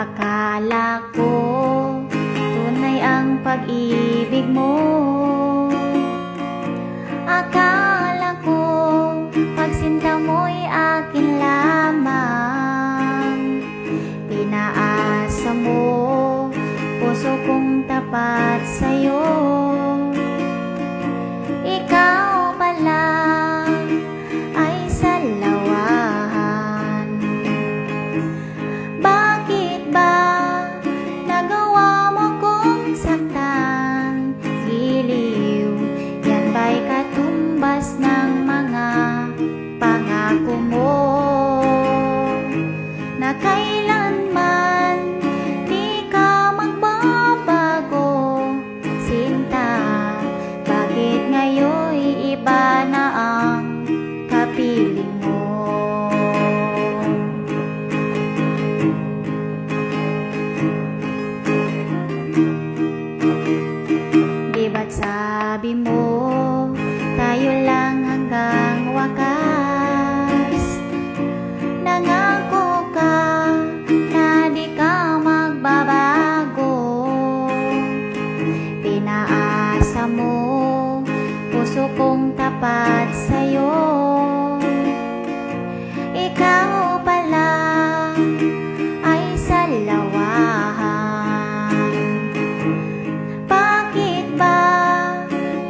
Akala ko tunay ang pag-ibig mo. Akala ko pagsinta mo'y akin lamang. Pinaasa mo puso kong tapat sa'yo. Ikaw pala ay salawahan. Bakit ba nagawa mo kong saktan? Giliw, yan ba'y katumbas ng mga pangako mo na kailanman di ka magbabago? Sinta, bakit ngayon'y iba na ang kapiling mo? Di ba't sabi mo tayo lang hanggang wakas? Nangako ka na di ka magbabago. Pinaasa mo puso kong tapat sa'yo. Ikaw pala ay salawahan. Bakit ba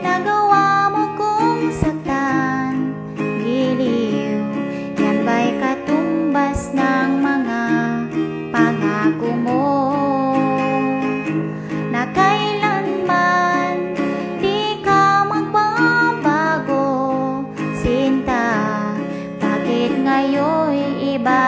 nagawa mo kong saktan? Giliw, yan ba'y katumbas ng mga pangako mo na kailanman di ka magbabago? Sinta, bakit ngayon'y iba